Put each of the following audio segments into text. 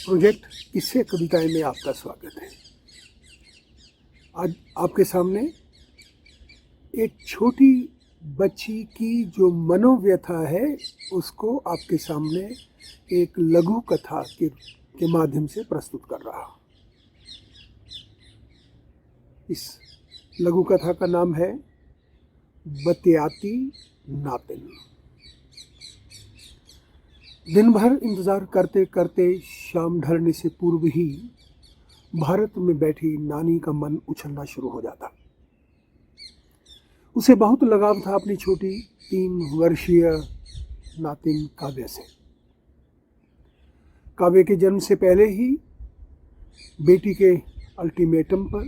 Project किस्से कविताएं में आपका स्वागत है। आज आपके सामने एक छोटी बच्ची की जो मनोव्यथा है उसको आपके सामने एक लघु कथा के माध्यम से प्रस्तुत कर रहा हूँ। इस लघु कथा का नाम है बतियाती नातिन। दिन भर इंतज़ार करते करते शाम ढलने से पूर्व ही भारत में बैठी नानी का मन उछलना शुरू हो जाता। उसे बहुत लगाव था अपनी छोटी 3 वर्षीय नातिन काव्य से। काव्य के जन्म से पहले ही बेटी के अल्टीमेटम पर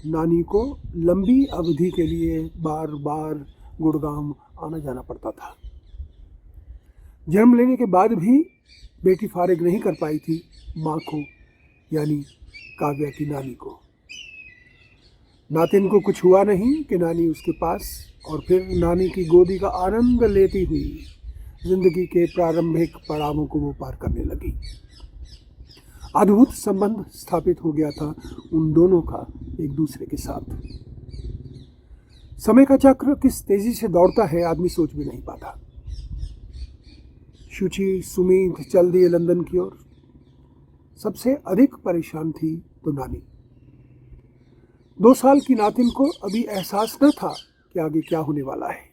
नानी को लंबी अवधि के लिए बार बार गुड़गांव आना जाना पड़ता था। जन्म लेने के बाद भी बेटी फारिग नहीं कर पाई थी माँ को, यानी काव्या की नानी को। नातिन को कुछ हुआ नहीं कि नानी उसके पास और फिर नानी की गोदी का आनंद लेती हुई जिंदगी के प्रारंभिक पड़ावों को वो पार करने लगी। अद्भुत संबंध स्थापित हो गया था उन दोनों का एक दूसरे के साथ। समय का चक्र किस तेजी से दौड़ता है आदमी सोच भी नहीं पाता। शुचि सुमीत चल दिए लंदन की ओर। सबसे अधिक परेशान थी तो नानी। 2 साल की नातिन को अभी एहसास न था कि आगे क्या होने वाला है।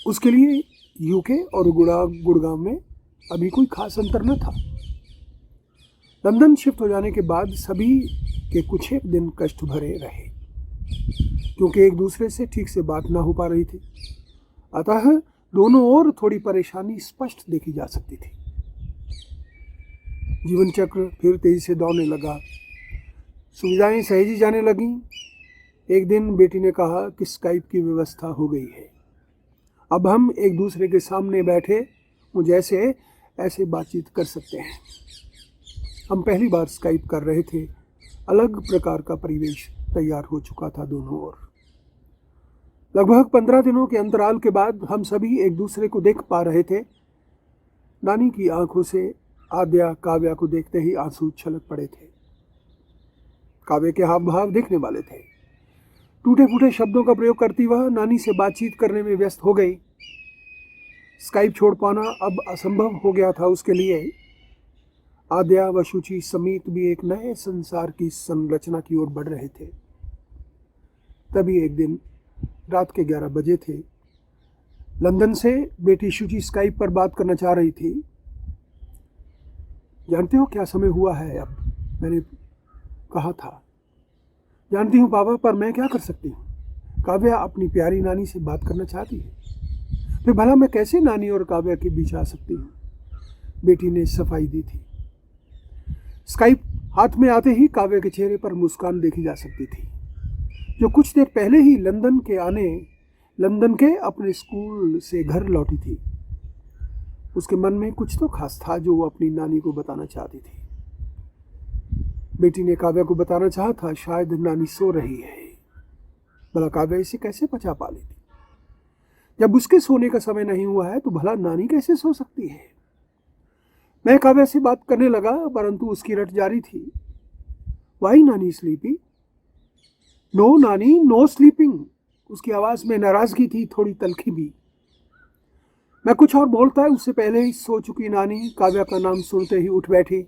उसके लिए यूके और गुड़गांव में अभी कोई खास अंतर न था। लंदन शिफ्ट हो जाने के बाद सभी के कुछ एक दिन कष्ट भरे रहे, क्योंकि एक दूसरे से ठीक से बात ना हो पा रही थी। अतः दोनों ओर थोड़ी परेशानी स्पष्ट देखी जा सकती थी। जीवन चक्र फिर तेजी से दौड़ने लगा। सुविधाएं सहेजी जाने लगीं। एक दिन बेटी ने कहा कि स्काइप की व्यवस्था हो गई है। अब हम एक दूसरे के सामने बैठे जैसे ऐसे बातचीत कर सकते हैं। हम पहली बार स्काइप कर रहे थे। अलग प्रकार का परिवेश तैयार हो चुका था दोनों ओर। लगभग 15 दिनों के अंतराल के बाद हम सभी एक दूसरे को देख पा रहे थे। नानी की आंखों से आद्या काव्या को देखते ही आंसू छलक पड़े थे। काव्य के हाव भाव देखने वाले थे। टूटे फूटे शब्दों का प्रयोग करती वह नानी से बातचीत करने में व्यस्त हो गई। स्काइप छोड़ पाना अब असंभव हो गया था उसके लिए। आद्या व शुचि समेत भी एक नए संसार की संरचना की ओर बढ़ रहे थे। तभी एक दिन रात के 11 बजे थे। लंदन से बेटी शुचि स्काइप पर बात करना चाह रही थी। जानते हो क्या समय हुआ है अब? मैंने कहा था। जानती हूँ पापा, पर मैं क्या कर सकती हूँ? काव्या अपनी प्यारी नानी से बात करना चाहती है। फिर भला मैं कैसे नानी और काव्या के बीच आ सकती हूँ? बेटी ने सफाई दी थी। स्काइप हाथ में आते ही काव्या के चेहरे पर मुस्कान देखी जा सकती थी, जो कुछ देर पहले ही लंदन के अपने स्कूल से घर लौटी थी। उसके मन में कुछ तो खास था जो वो अपनी नानी को बताना चाहती थी। बेटी ने काव्या को बताना चाहा था शायद नानी सो रही है। भला काव्या इसे कैसे पचा पा लेती? जब उसके सोने का समय नहीं हुआ है तो भला नानी कैसे सो सकती है? मैं काव्या से बात करने लगा, परंतु उसकी रट जारी थी। वाई नानी स्लीपी? नो नानी, नो स्लीपिंग। उसकी आवाज में नाराजगी थी, थोड़ी तलखी भी। मैं कुछ और बोलता है उससे पहले ही सो चुकी नानी काव्या का नाम सुनते ही उठ बैठी।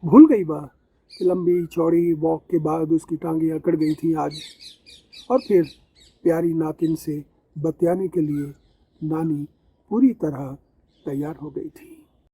भूल गई वह कि लंबी चौड़ी वॉक के बाद उसकी टांगें अकड़ गई थी आज। और फिर प्यारी नातिन से बतियाने के लिए नानी पूरी तरह तैयार हो गई थी।